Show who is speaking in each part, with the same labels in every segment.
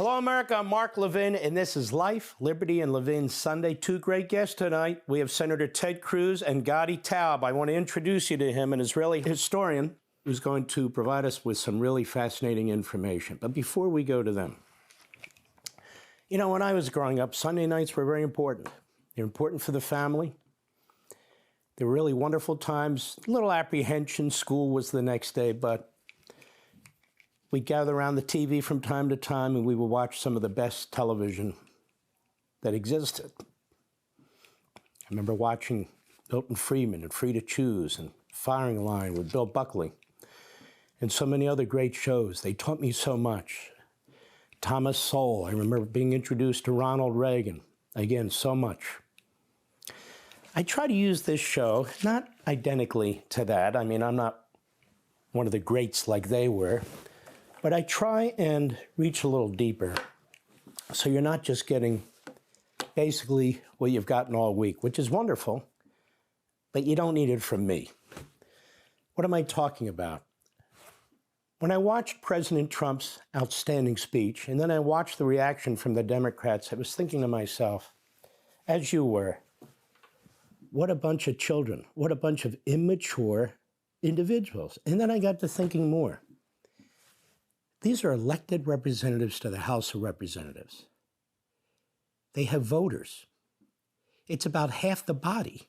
Speaker 1: Hello, America. I'm Mark Levin, and this is Life, Liberty, and Levin Sunday. Two great guests tonight. We have Senator Ted Cruz and Gadi Taub. I want to introduce you to him, an Israeli historian who's going to provide us with some really fascinating information. But before we go to them, you know, when I was growing up, Sunday nights were very important. They're important for the family. They were really wonderful times. A little apprehension. School was the next day, but we'd gather around the TV from time to time, and we would watch some of the best television that existed. I remember watching Milton Friedman and Free to Choose and Firing Line with Bill Buckley and so many other great shows. They taught me so much. Thomas Sowell, I remember being introduced to Ronald Reagan. Again, so much. I try to use this show, not identically to that. I mean, I'm not one of the greats like they were. But I try and reach a little deeper, so you're not just getting basically what you've gotten all week, which is wonderful, but you don't need it from me. What am I talking about? When I watched President Trump's outstanding speech, and then I watched the reaction from the Democrats, I was thinking to myself, as you were, what a bunch of children, what a bunch of immature individuals. And then I got to thinking more. These are elected representatives to the House of Representatives. They have voters. It's about half the body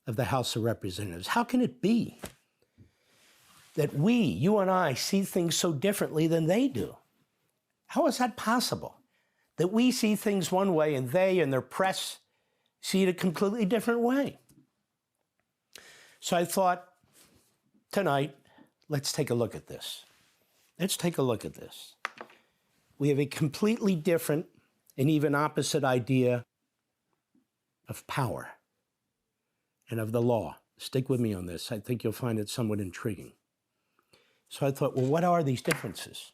Speaker 1: of the House of Representatives. How can it be that we, you and I, see things so differently than they do? How is that possible? That we see things one way and they and their press see it a completely different way. So I thought, tonight, let's take a look at this. Let's take a look at this. We have a completely different and even opposite idea of power and of the law. Stick with me on this. I think you'll find it somewhat intriguing. So I thought, well, what are these differences?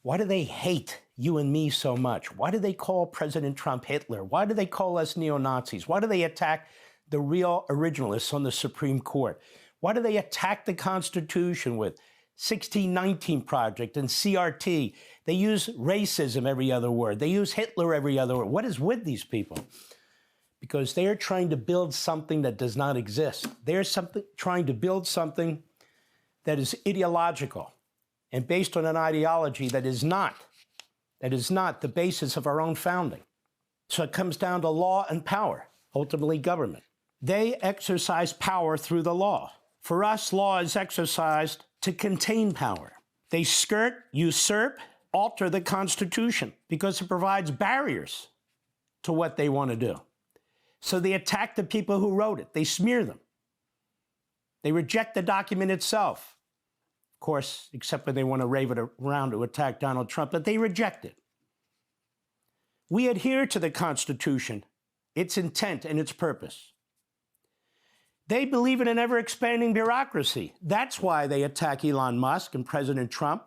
Speaker 1: Why do they hate you and me so much? Why do they call President Trump Hitler? Why do they call us neo-Nazis? Why do they attack the real originalists on the Supreme Court? Why do they attack the Constitution with 1619 Project and CRT? They use racism every other word. They use Hitler every other word. What is with these people? Because they are trying to build something that does not exist. They're trying to build something that is ideological and based on an ideology that is not the basis of our own founding. So it comes down to law and power, ultimately government. They exercise power through the law. For us, law is exercised to contain power. They skirt, usurp, alter the Constitution because it provides barriers to what they want to do. So they attack the people who wrote it. They smear them. They reject the document itself. Of course, except when they want to rave it around to attack Donald Trump, but they reject it. We adhere to the Constitution, its intent and its purpose. They believe in an ever-expanding bureaucracy. That's why they attack Elon Musk and President Trump,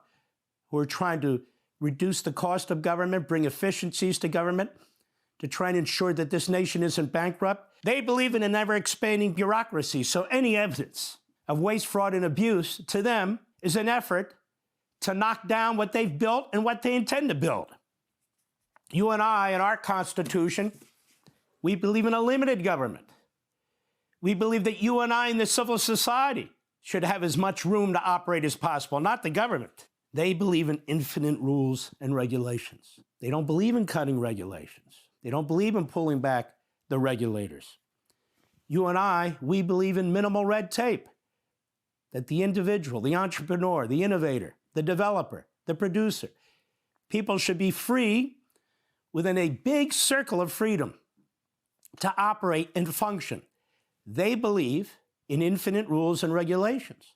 Speaker 1: who are trying to reduce the cost of government, bring efficiencies to government, to try and ensure that this nation isn't bankrupt. They believe in an ever-expanding bureaucracy, so any evidence of waste, fraud, and abuse to them is an effort to knock down what they've built and what they intend to build. You and I, in our Constitution, we believe in a limited government. We believe that you and I in the civil society should have as much room to operate as possible, not the government. They believe in infinite rules and regulations. They don't believe in cutting regulations. They don't believe in pulling back the regulators. You and I, we believe in minimal red tape, that the individual, the entrepreneur, the innovator, the developer, the producer, people should be free within a big circle of freedom to operate and function. They believe in infinite rules and regulations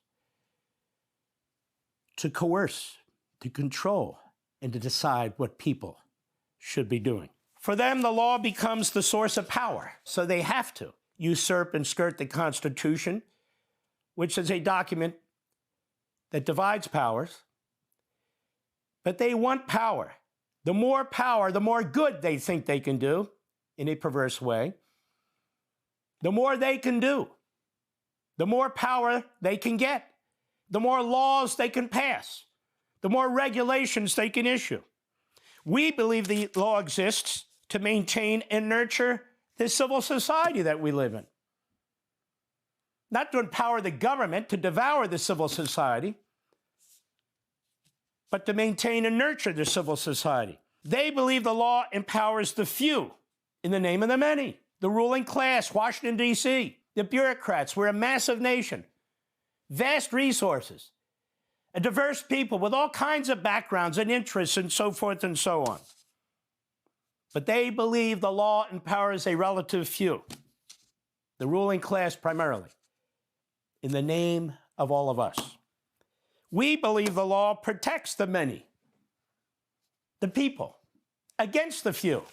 Speaker 1: to coerce, to control, and to decide what people should be doing. For them, the law becomes the source of power, so they have to usurp and skirt the Constitution, which is a document that divides powers. But they want power. The more power, the more good they think they can do in a perverse way. The more they can do, the more power they can get, the more laws they can pass, the more regulations they can issue. We believe the law exists to maintain and nurture the civil society that we live in. Not to empower the government to devour the civil society, but to maintain and nurture the civil society. They believe the law empowers the few in the name of the many. The ruling class, Washington, D.C., the bureaucrats. We're a massive nation, vast resources, a diverse people with all kinds of backgrounds and interests and so forth and so on. But they believe the law empowers a relative few, the ruling class primarily, in the name of all of us. We believe the law protects the many, the people, against the few.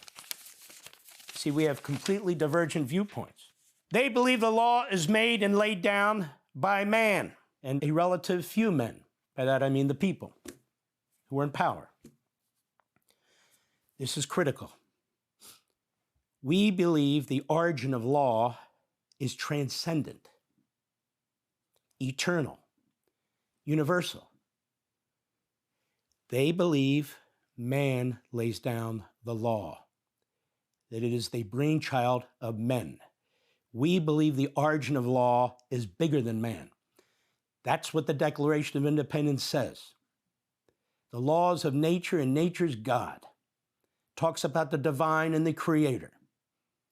Speaker 1: See, we have completely divergent viewpoints. They believe the law is made and laid down by man and a relative few men. By that I mean the people who are in power. This is critical. We believe the origin of law is transcendent, eternal, universal. They believe man lays down the law, that it is the brainchild of men. We believe the origin of law is bigger than man. That's what the Declaration of Independence says. The laws of nature and nature's God. Talks about the divine and the creator.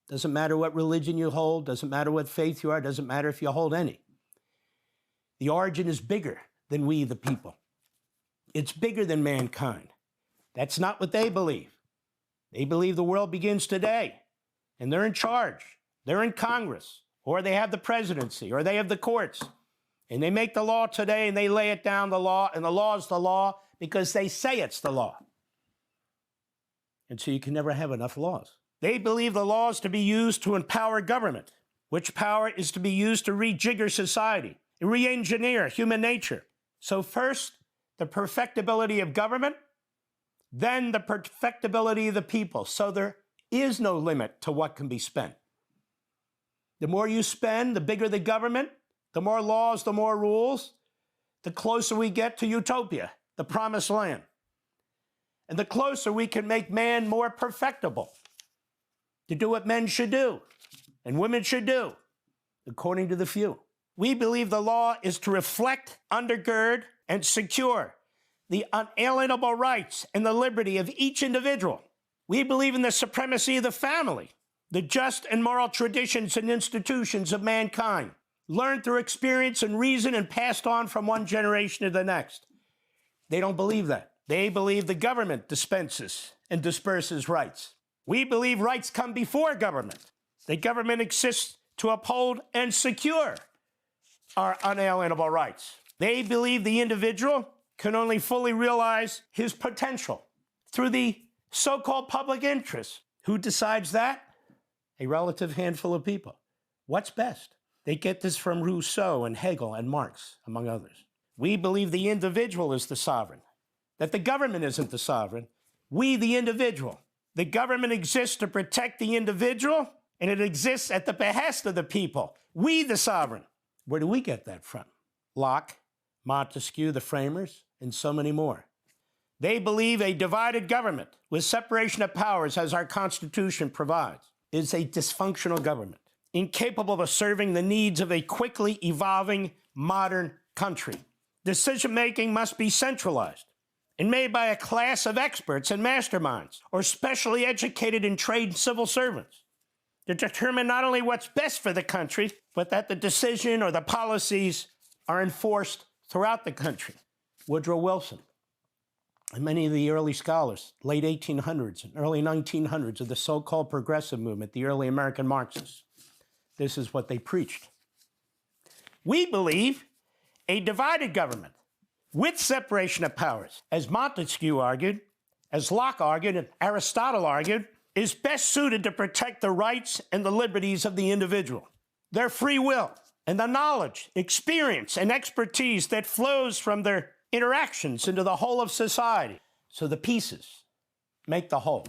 Speaker 1: Doesn't matter what religion you hold, doesn't matter what faith you are, doesn't matter if you hold any. The origin is bigger than we, the people. It's bigger than mankind. That's not what they believe. They believe the world begins today, and they're in charge. They're in Congress, or they have the presidency, or they have the courts. And they make the law today, and they lay it down, the law, and the law is the law because they say it's the law. And so you can never have enough laws. They believe the law is to be used to empower government, which power is to be used to rejigger society, and re-engineer human nature. So first, the perfectibility of government, then the perfectibility of the people. So there is no limit to what can be spent. The more you spend, the bigger the government, the more laws, the more rules, the closer we get to utopia, the promised land. And the closer we can make man more perfectible to do what men should do and women should do, according to the few. We believe the law is to reflect, undergird, and secure the unalienable rights and the liberty of each individual. We believe in the supremacy of the family, the just and moral traditions and institutions of mankind, learned through experience and reason and passed on from one generation to the next. They don't believe that. They believe the government dispenses and disperses rights. We believe rights come before government. The government exists to uphold and secure our unalienable rights. They believe the individual can only fully realize his potential through the so-called public interest. Who decides that? A relative handful of people. What's best? They get this from Rousseau and Hegel and Marx, among others. We believe the individual is the sovereign, that the government isn't the sovereign. We, the individual. The government exists to protect the individual, and it exists at the behest of the people. We, the sovereign. Where do we get that from? Locke, Montesquieu, the framers, and so many more. They believe a divided government with separation of powers, as our Constitution provides, is a dysfunctional government, incapable of serving the needs of a quickly evolving modern country. Decision-making must be centralized and made by a class of experts and masterminds, or specially educated and trained civil servants, to determine not only what's best for the country, but that the decision or the policies are enforced throughout the country. Woodrow Wilson and many of the early scholars, late 1800s and early 1900s, of the so-called progressive movement, the early American Marxists, this is what they preached. We believe a divided government with separation of powers, as Montesquieu argued, as Locke argued, and Aristotle argued, is best suited to protect the rights and the liberties of the individual, their free will, and the knowledge, experience, and expertise that flows from their interactions into the whole of society. So the pieces make the whole.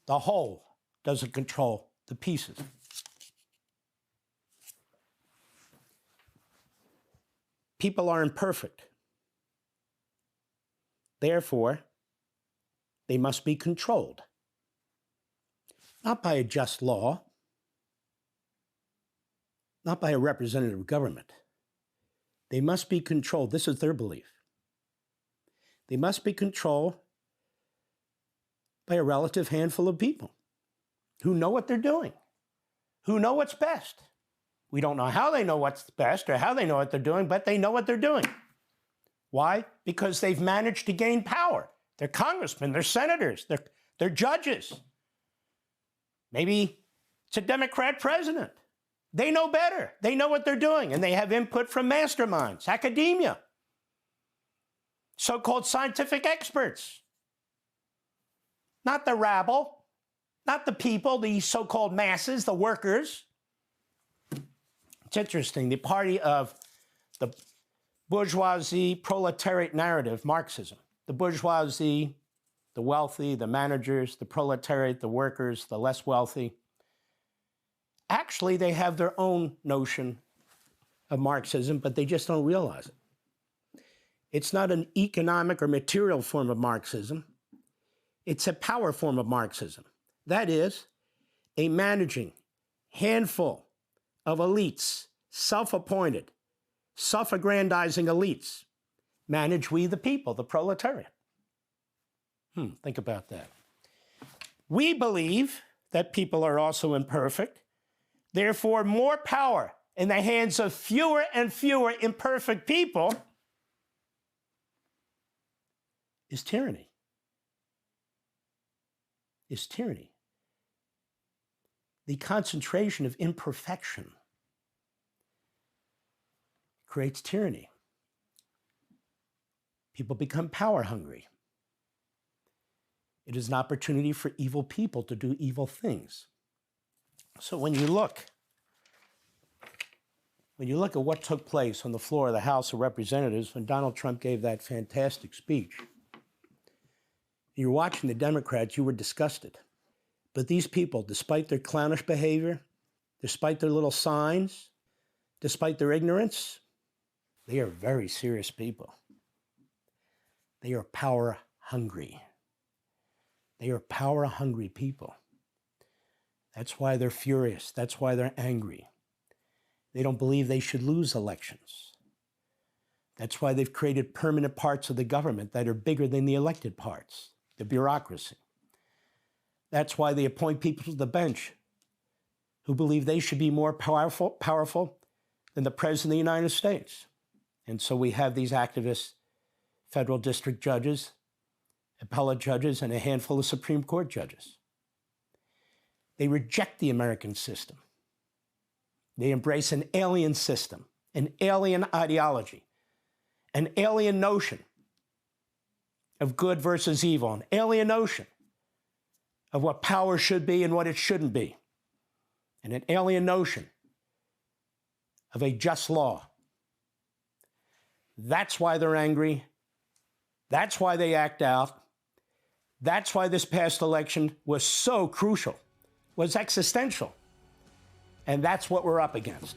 Speaker 1: The whole doesn't control the pieces. People are imperfect. Therefore, they must be controlled. Not by a just law, not by a representative government. They must be controlled. This is their belief. They must be controlled by a relative handful of people who know what they're doing, who know what's best. We don't know how they know what's best or how they know what they're doing, but they know what they're doing. Why? Because they've managed to gain power. They're congressmen, they're senators, they're judges. Maybe it's a Democrat president. They know better. They know what they're doing, and they have input from masterminds, academia, so-called scientific experts. Not the rabble, not the people, the so-called masses, the workers. It's interesting, the party of the bourgeoisie proletariat narrative, Marxism. The bourgeoisie, the wealthy, the managers, the proletariat, the workers, the less wealthy. Actually, they have their own notion of Marxism, but they just don't realize it. It's not an economic or material form of Marxism. It's a power form of Marxism. That is, a managing handful of elites, self-appointed, self-aggrandizing elites, manage we the people, the proletariat. Think about that. We believe that people are also imperfect. Therefore, more power in the hands of fewer and fewer imperfect people is tyranny. Is tyranny. The concentration of imperfection creates tyranny. People become power hungry. It is an opportunity for evil people to do evil things. So when you look at what took place on the floor of the House of Representatives when Donald Trump gave that fantastic speech, you're watching the Democrats, you were disgusted. But these people, despite their clownish behavior, despite their little signs, despite their ignorance, they are very serious people. They are power hungry. They are power hungry people. That's why they're furious. That's why they're angry. They don't believe they should lose elections. That's why they've created permanent parts of the government that are bigger than the elected parts, the bureaucracy. That's why they appoint people to the bench who believe they should be more powerful than the President of the United States. And so we have these activists, federal district judges, appellate judges, and a handful of Supreme Court judges. They reject the American system. They embrace an alien system, an alien ideology, an alien notion of good versus evil, an alien notion of what power should be and what it shouldn't be, and an alien notion of a just law. That's why they're angry. That's why they act out. That's why this past election was so crucial, was existential. And that's what we're up against.